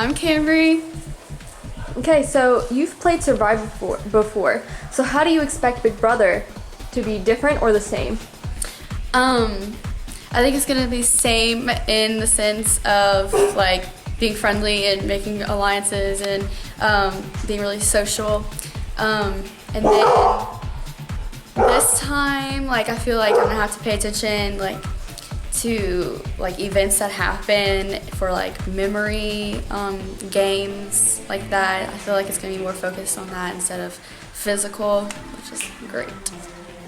I'm Camry. Okay, so you've played Survivor before. So how do you expect Big Brother to be different or the same? I think it's gonna be same in the sense of like being friendly and making alliances and being really social. And then this time, like I feel like I'm gonna have to pay attention like to like events that happen for like memory games like that. I feel like it's gonna be more focused on that instead of physical, which is great.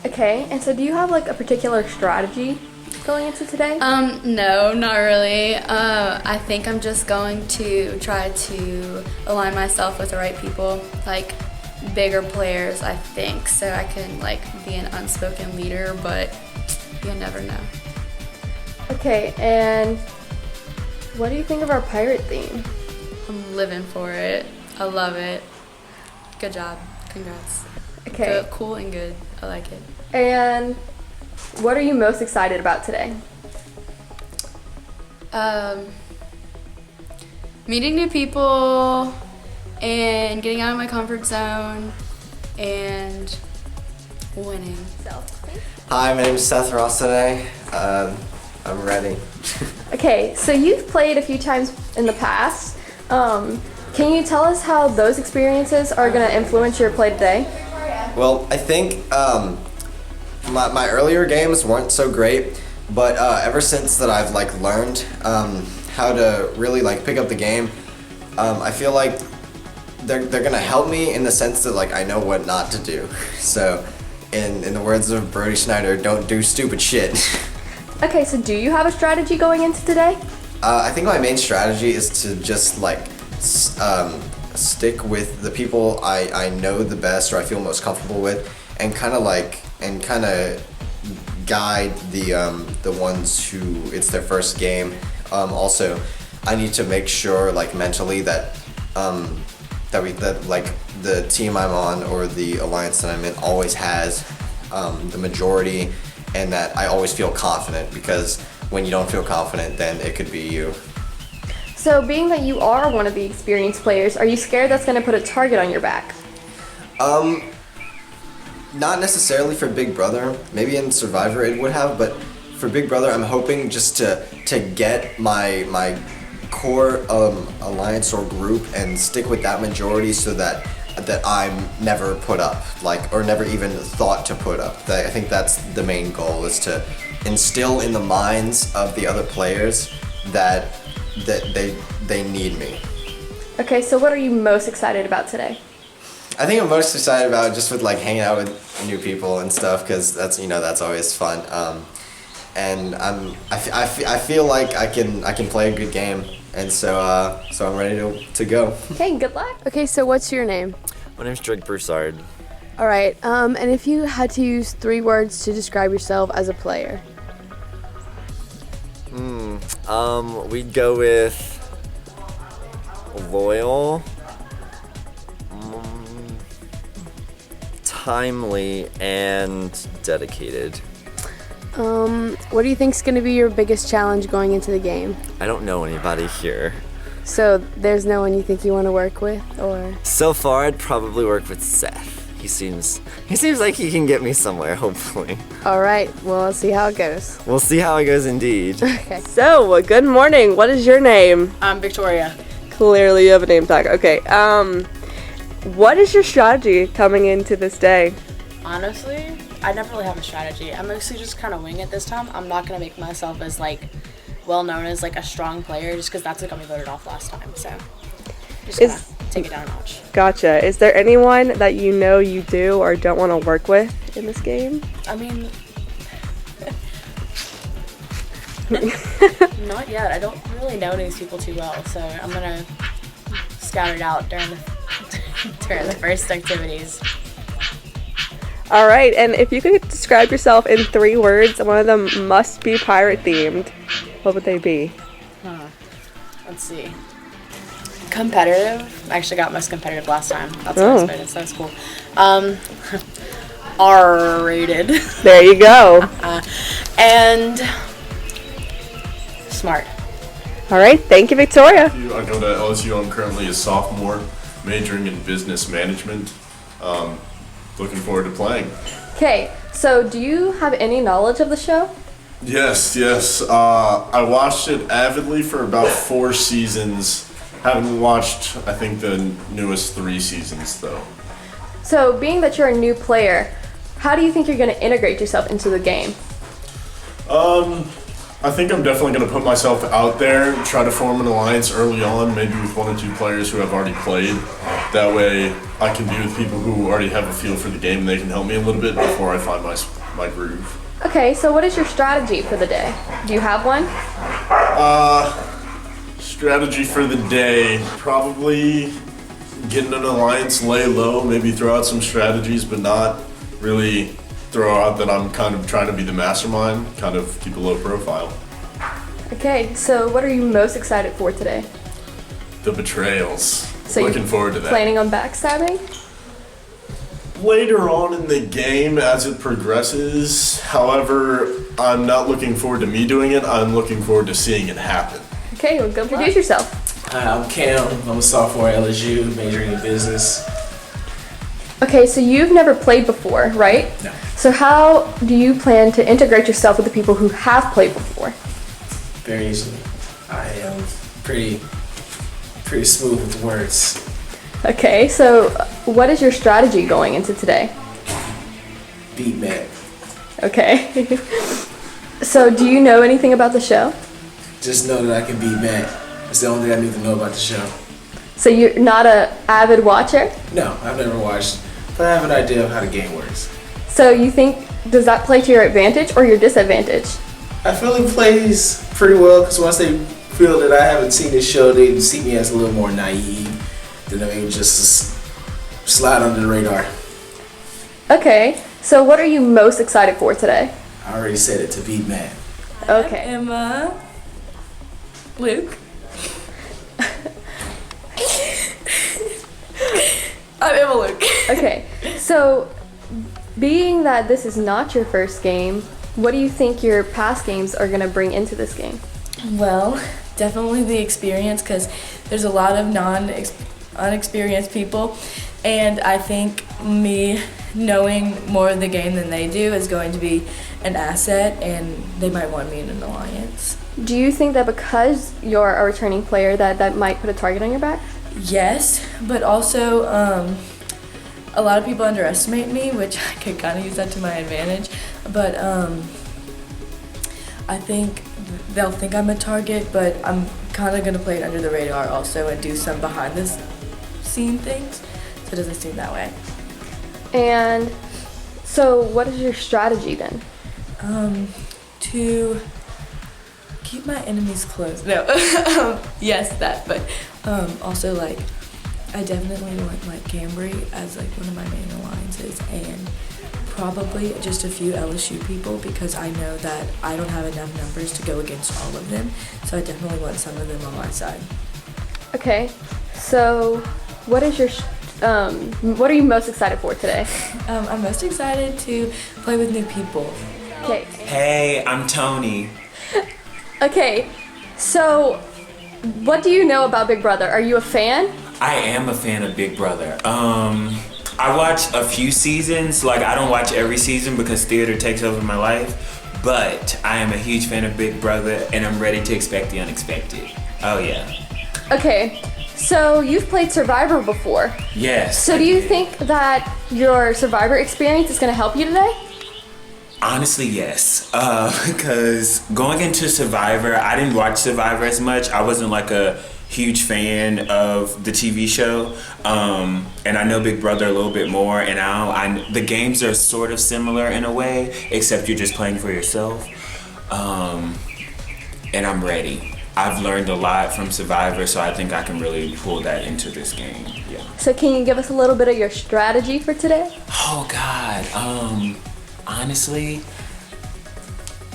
Okay, and so do you have like a particular strategy going into today? No, not really. I think I'm just going to try to align myself with the right people, like bigger players, I think, so I can like be an unspoken leader, but you never know. Okay, and what do you think of our pirate theme? I'm living for it. I love it. Good job. Congrats. Okay. Good, cool and good. I like it. And what are you most excited about today? Meeting new people and getting out of my comfort zone and winning. Hi, my name is Seth Ross today. I'm ready. Okay, so you've played a few times in the past. Can you tell us how those experiences are going to influence your play today? Well, I think my earlier games weren't so great, but ever since that I've like learned how to really like pick up the game, I feel like they're gonna help me in the sense that like I know what not to do. So, in the words of Brody Schneider, don't do stupid shit. Okay, so do you have a strategy going into today? I think my main strategy is to just like stick with the people I know the best or I feel most comfortable with, and kind of guide the ones who it's their first game. Also, I need to make sure like mentally that like the team I'm on or the alliance that I'm in always has the majority, and that I always feel confident, because when you don't feel confident, then it could be you. So being that you are one of the experienced players, are you scared that's going to put a target on your back? Not necessarily for Big Brother. Maybe in Survivor it would have, but for Big Brother I'm hoping just to get my core alliance or group and stick with that majority, so that I'm never put up, like, or never even thought to put up. I think that's the main goal, is to instill in the minds of the other players that they need me. Okay, so what are you most excited about today? I think I'm most excited about just with like hanging out with new people and stuff, because that's always fun. And I feel like I can play a good game, and so I'm ready to go. Okay, good luck. Okay, so what's your name? My name's Drake Broussard. All right, and if you had to use 3 words to describe yourself as a player? We'd go with loyal, timely, and dedicated. What do you think is going to be your biggest challenge going into the game? I don't know anybody here. So there's no one you think you want to work with, or? So far, I'd probably work with Seth. He seems like he can get me somewhere, hopefully. All right, well, let's see how it goes. We'll see how it goes indeed. Okay. So, good morning. What is your name? I'm Victoria. Clearly you have a name tag. Okay. What is your strategy coming into this day? Honestly, I never really have a strategy. I mostly just kind of wing it this time. I'm not going to make myself as like well known as like a strong player, just because that's what got me voted off last time. So just gonna take it down a notch. Gotcha. Is there anyone that you know you do or don't want to work with in this game? I mean, not yet. I don't really know these people too well, so I'm gonna scout it out during the first activities. All right, and if you could describe yourself in 3 words, and one of them must be pirate themed, what would they be? Let's see. Competitive. I actually got most competitive last time. That's what I was voted, so that's cool. R-rated. There you go. And smart. All right, thank you, Victoria. I go to LSU. I'm currently a sophomore, majoring in business management. Looking forward to playing. Okay, so do you have any knowledge of the show? Yes. I watched it avidly for about 4 seasons. Haven't watched, I think, the newest 3 seasons, though. So being that you're a new player, how do you think you're going to integrate yourself into the game? I think I'm definitely going to put myself out there, try to form an alliance early on, maybe with 1 or 2 players who have already played. That way I can be with people who already have a feel for the game and they can help me a little bit before I find my groove. Okay, so what is your strategy for the day? Do you have one? Strategy for the day, probably getting an alliance, lay low, maybe throw out some strategies, but not really throw out that I'm kind of trying to be the mastermind, kind of keep a low profile. Okay, so what are you most excited for today? The betrayals. So looking forward to that. Planning on backstabbing? Later on in the game as it progresses, however, I'm not looking forward to me doing it, I'm looking forward to seeing it happen. Okay, well, go introduce yourself. Hi, I'm Cam. I'm a sophomore at LSU, majoring in business. Okay, so you've never played before, right? No. So how do you plan to integrate yourself with the people who have played before? Very easily. I am pretty smooth with words. Okay, so what is your strategy going into today? Beat Matt. Okay. So do you know anything about the show? Just know that I can beat Matt. That's the only thing I need to know about the show. So you're not an avid watcher? No, I've never watched, but I have an idea of how the game works. So you think, does that play to your advantage or your disadvantage? I feel it plays pretty well because once they feel that I haven't seen this show, they see me as a little more naive. Then they would just slide under the radar. Okay, so what are you most excited for today? I already said it, to beat Matt. Okay. Emma. Luke. I'm Emma Luke. Okay, so being that this is not your first game, what do you think your past games are going to bring into this game? Well, definitely the experience because there's a lot of unexperienced people, and I think me knowing more of the game than they do is going to be an asset, and they might want me in an alliance. Do you think that because you're a returning player that might put a target on your back? Yes, but also a lot of people underestimate me, which I could kind of use that to my advantage, but I think they'll think I'm a target, but I'm kind of going to play it under the radar also and do some behind the scene things, so it doesn't seem that way. And so what is your strategy then? To keep my enemies close. No, yes, that, but also like I definitely want like Camry as like one of my main alliances, and probably just a few LSU people because I know that I don't have enough numbers to go against all of them, so I definitely want some of them on my side. Okay, so what is your what are you most excited for today? I'm most excited to play with new people. Okay. Hey, I'm Tony. Okay, so what do you know about Big Brother? Are you a fan? I am a fan of Big Brother. I watch a few seasons. Like, I don't watch every season because theater takes over my life. But I am a huge fan of Big Brother, and I'm ready to expect the unexpected. Oh, yeah. Okay, so you've played Survivor before. Yes. So do you think that your Survivor experience is going to help you today? Honestly, yes. Because going into Survivor, I didn't watch Survivor as much. I wasn't like a huge fan of the TV show. And I know Big Brother a little bit more. And the games are sort of similar in a way, except you're just playing for yourself. And I'm ready. I've learned a lot from Survivor, so I think I can really pull that into this game. Yeah. So can you give us a little bit of your strategy for today? Oh, God. Honestly,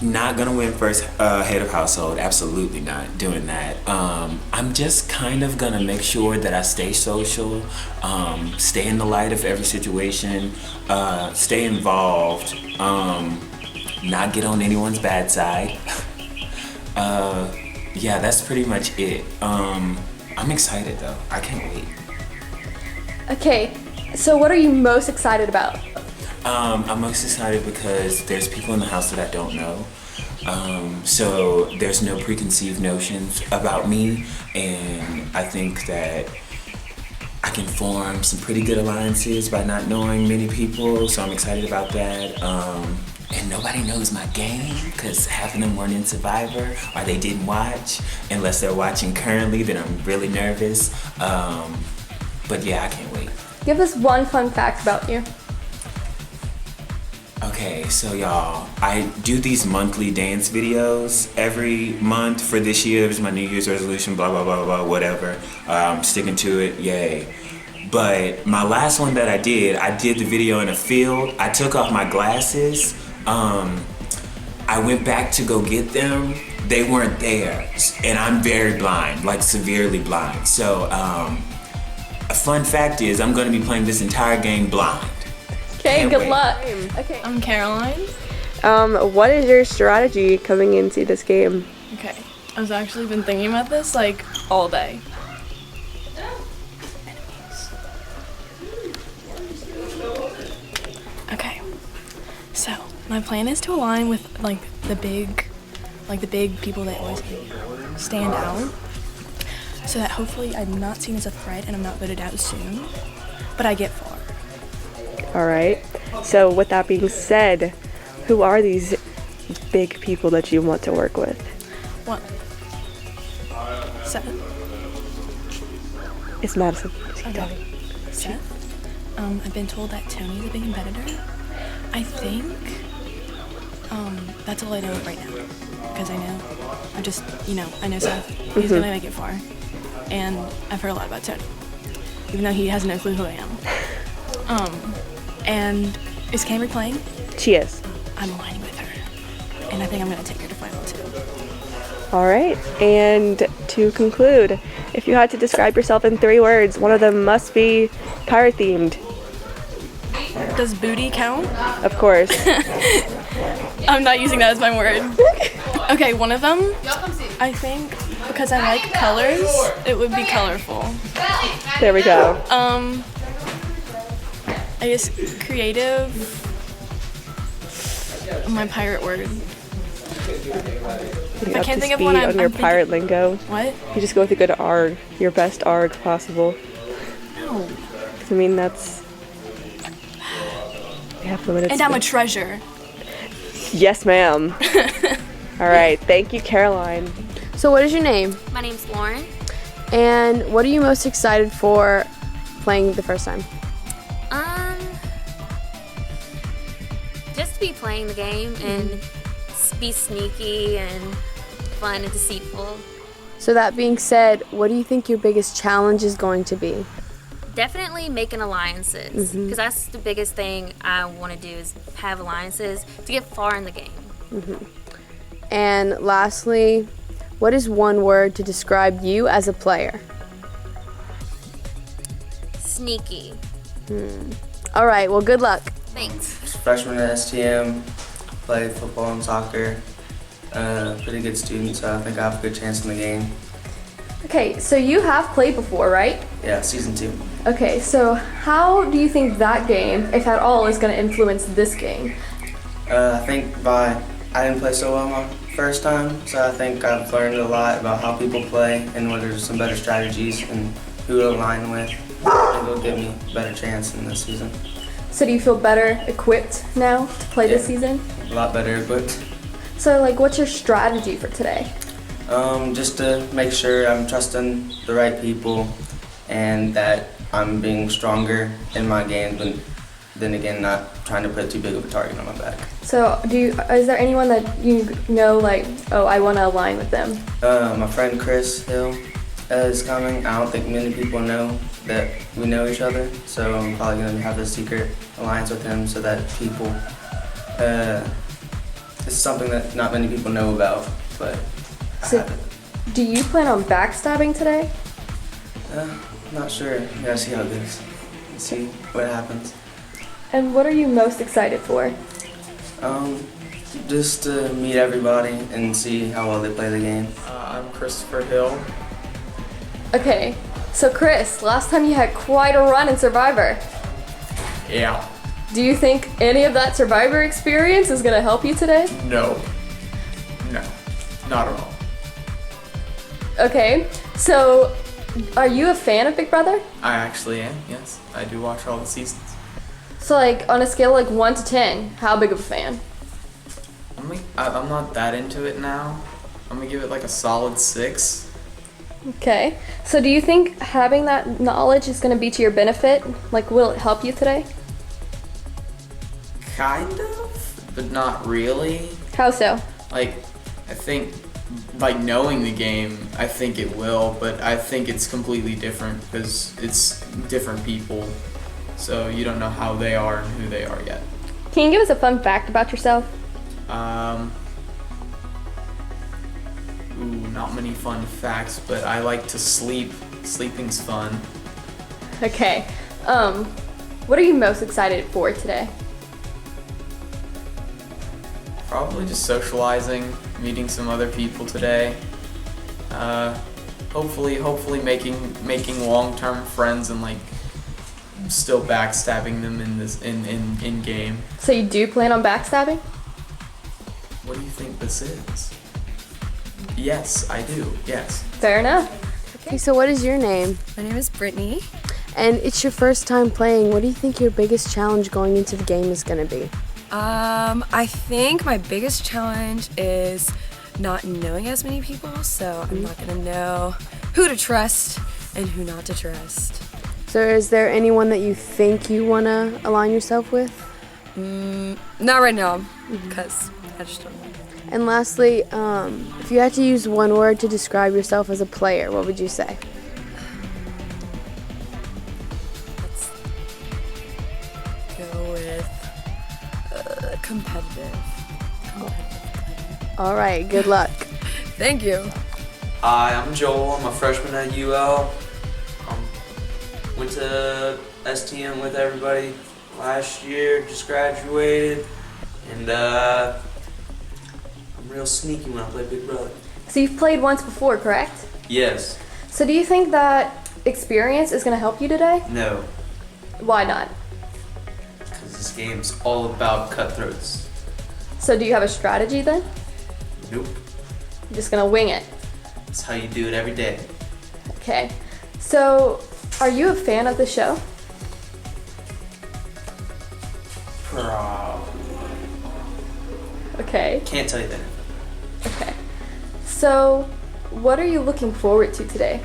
not gonna win first head of household. Absolutely not doing that. I'm just kind of gonna make sure that I stay social, stay in the light of every situation, stay involved, not get on anyone's bad side. yeah, that's pretty much it. I'm excited though. I can't wait. Okay, so what are you most excited about? I'm most excited because there's people in the house that I don't know. So there's no preconceived notions about me, and I think that I can form some pretty good alliances by not knowing many people, so I'm excited about that. And nobody knows my game because half of them weren't in Survivor or they didn't watch. Unless they're watching currently, then I'm really nervous. But yeah, I can't wait. Give us one fun fact about you. Okay, so y'all, I do these monthly dance videos every month for this year. It was my New Year's resolution, blah, blah, blah, blah, whatever. I'm sticking to it, yay. But my last one that I did the video in a field. I took off my glasses. I went back to go get them. They weren't there. And I'm very blind, like severely blind. So a fun fact is I'm gonna be playing this entire game blind. Okay, good luck. Okay. I'm Caroline. What is your strategy coming into this game? Okay. I've actually been thinking about this like all day. Okay. So, my plan is to align with like the big people that always stand out. So that hopefully I'm not seen as a threat and I'm not voted out soon, but I get far. All right. So with that being said, who are these big people that you want to work with? One. Seth. It's Madison. Okay. Seth. I've been told that Tony's a big competitor. I think that's all I know right now. Because I know Seth. He's gonna make it far. And I've heard a lot about Tony. Even though he has no clue who I am. And is Camry playing? She is. I'm aligning with her. And I think I'm gonna take her to final 2. All right. And to conclude, if you had to describe yourself in 3 words, one of them must be pirate themed. Does booty count? Of course. I'm not using that as my word. Okay, one of them, I think, because I like colors, it would be colorful. There we go. I guess creative. My pirate word. You I can't think of one. on your pirate lingo. What? You just go with a good ARG, your best ARG possible. No. I mean, that's. We have limited. And I'm a treasure. Yes, ma'am. All right. Thank you, Caroline. So what is your name? My name's Lauren. And what are you most excited for playing the first time? Just to be playing the game and be sneaky and fun and deceitful. So that being said, what do you think your biggest challenge is going to be? Definitely making alliances, because that's the biggest thing I want to do is have alliances to get far in the game. And lastly, what is one word to describe you as a player? Sneaky. All right, well, good luck. Thanks. Freshman at STM, play football and soccer. Pretty good student, so I think I have a good chance in the game. Okay, so you have played before, right? Yeah, season 2. Okay, so how do you think that game, if at all, is going to influence this game? I think I didn't play so well my first time, so I think I've learned a lot about how people play and what are some better strategies and who to align with. I think it'll give me a better chance in this season. So do you feel better equipped now to play this season? A lot better equipped. So what's your strategy for today? Just to make sure I'm trusting the right people and that I'm being stronger in my game, but then again, not trying to put too big of a target on my back. So is there anyone that you know, I want to align with them? My friend Chris Hill is coming. I don't think many people know that we know each other, so I'm probably going to have a secret alliance with him so that people, it's something that not many people know about, but So do you plan on backstabbing today? not sure. We gotta see how it goes. See what happens. And what are you most excited for? Just to meet everybody and see how well they play the game. I'm Christopher Hill. Okay, so Chris, last time you had quite a run in Survivor. Yeah. Do you think any of that Survivor experience is gonna help you today? No. No. Not at all. Okay, so are you a fan of Big Brother? I actually am, yes. I do watch all the seasons. So like on a scale of like 1 to 10, how big of a fan? I'm not that into it now. I'm gonna give it like a solid 6. Okay, so do you think having that knowledge is gonna be to your benefit? Like, will it help you today? Kind of, but not really. How so? Like, I think, like, knowing the game, I think it will, but I think it's completely different because it's different people. So you don't know how they are and who they are yet. Can you give us a fun fact about yourself? Not many fun facts, but I like to sleep. Sleeping's fun. Okay, what are you most excited for today? Probably just socializing, meeting some other people today. Hopefully making long-term friends and like still backstabbing them in game. So you do plan on backstabbing? What do you think this is? Yes, I do. Yes. Fair enough. Okay, so what is your name? My name is Brittany. And it's your first time playing. What do you think your biggest challenge going into the game is going to be? I think my biggest challenge is not knowing as many people, so I'm not gonna know who to trust and who not to trust. So is there anyone that you think you want to align yourself with? Not right now, because I just don't know. And lastly, if you had to use one word to describe yourself as a player, what would you say? Let's go with competitive. All right, good luck. Thank you. Hi, I'm Joel. I'm a freshman at UL. Went to STM with everybody last year, just graduated, and I'm real sneaky when I play Big Brother. So you've played once before, correct? Yes. So do you think that experience is going to help you today? No. Why not? Because this game's all about cutthroats. So do you have a strategy then? Nope. You're just going to wing it? That's how you do it every day. Okay. So are you a fan of the show? Probably. Okay. Can't tell you that. Okay. So what are you looking forward to today?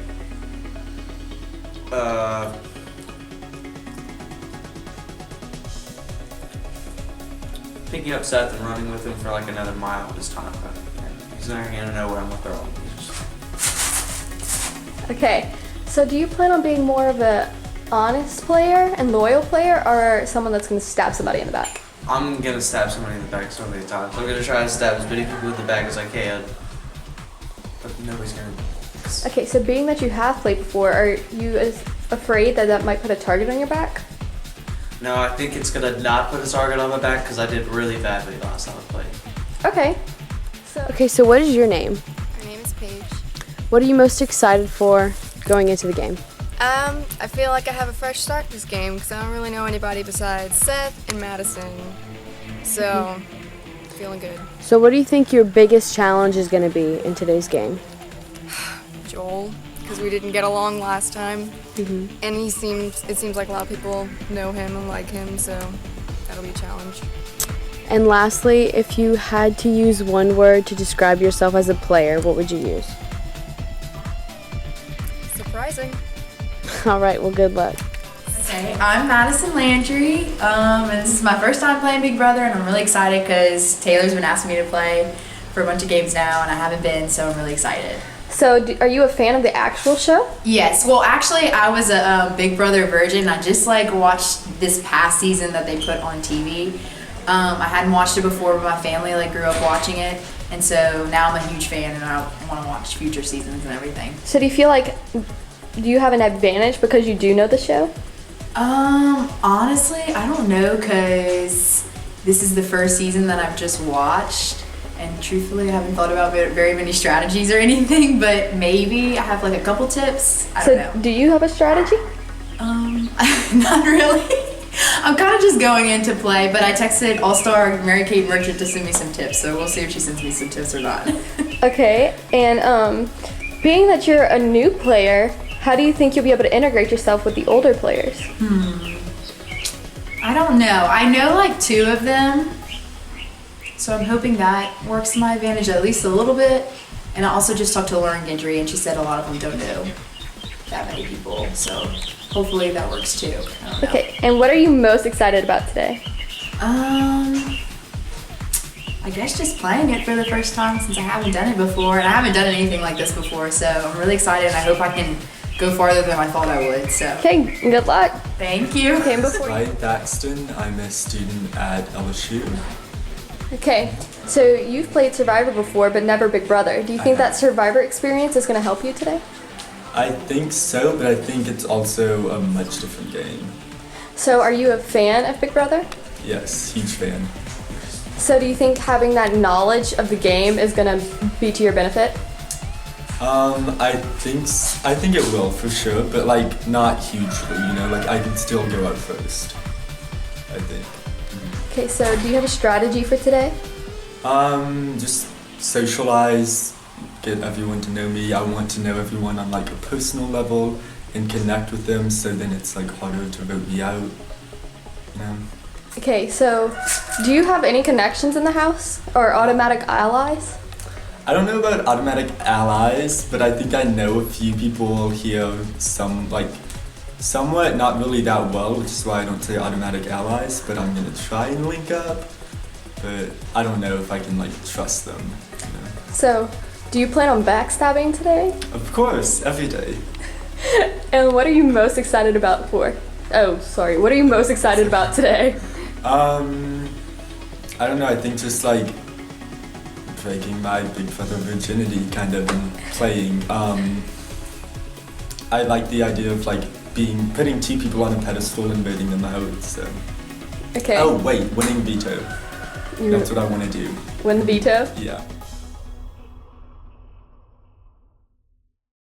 Picking up Seth and running with him for like another mile this time. But he's not gonna know where I'm gonna throw him. Okay. So do you plan on being more of a honest player and loyal player, or someone that's going to stab somebody in the back? I'm gonna stab somebody in the back so many times. I'm gonna try to stab as many people in the back as I can. But nobody's gonna. Okay, so being that you have played before, are you afraid that that might put a target on your back? No, I think it's gonna not put a target on my back because I did really badly last time I played. Okay. Okay, so what is your name? My name is Paige. What are you most excited for going into the game? I feel like I have a fresh start this game because I don't really know anybody besides Seth and Madison. So, feeling good. So what do you think your biggest challenge is going to be in today's game? Joel, because we didn't get along last time. And it seems like a lot of people know him and like him, so that'll be a challenge. And lastly, if you had to use one word to describe yourself as a player, what would you use? Surprising. All right, well, good luck. Okay, I'm Madison Landry, and this is my first time playing Big Brother, and I'm really excited because Taylor's been asking me to play for a bunch of games now, and I haven't been, so I'm really excited. So are you a fan of the actual show? Yes, well actually I was a Big Brother virgin. I just like watched this past season that they put on TV. I hadn't watched it before, but my family like grew up watching it, and so now I'm a huge fan and I want to watch future seasons and everything. So do you feel like, do you have an advantage because you do know the show? Honestly, I don't know, because this is the first season that I've just watched, and truthfully I haven't thought about very many strategies or anything, but maybe I have like a couple tips. I don't know. So do you have a strategy? Not really. I'm kind of just going in to play, but I texted All-Star Mary-Kate Merchant to send me some tips, so we'll see if she sends me some tips or not. Okay, and being that you're a new player, how do you think you'll be able to integrate yourself with the older players? I don't know. I know like 2 of them, so I'm hoping that works to my advantage at least a little bit. And I also just talked to Lauren Gentry, and she said a lot of them don't know that many people, so hopefully that works too. I don't know. Okay, and what are you most excited about today? I guess just playing it for the first time since I haven't done it before, and I haven't done anything like this before, so I'm really excited, and I hope I can go farther than I thought I would. So. Okay, good luck. Thank you. Okay, before Hi, Daxton. I'm a student at LSU. Okay, so you've played Survivor before, but never Big Brother. Do you think that Survivor experience is going to help you today? I think so, but I think it's also a much different game. So are you a fan of Big Brother? Yes, huge fan. So do you think having that knowledge of the game is going to be to your benefit? I think it will for sure, but like not hugely, you know, like I can still go out first, I think. Okay, so do you have a strategy for today? Just socialize, get everyone to know me. I want to know everyone on like a personal level and connect with them, so then it's like harder to vote me out, you know? Okay, so do you have any connections in the house or automatic allies? I don't know about automatic allies, but I think I know a few people here, somewhat, not really that well, which is why I don't say automatic allies, but I'm gonna try and link up, but I don't know if I can like trust them, you know? So, do you plan on backstabbing today? Of course, every day. And what are you most excited about what are you most excited about today? I don't know, I think just like breaking my Big Brother virginity kind of and playing. I like the idea of like putting 2 people on a pedestal and voting them out, so. Okay. Oh wait, winning veto. That's what I want to do. Win the veto? Yeah.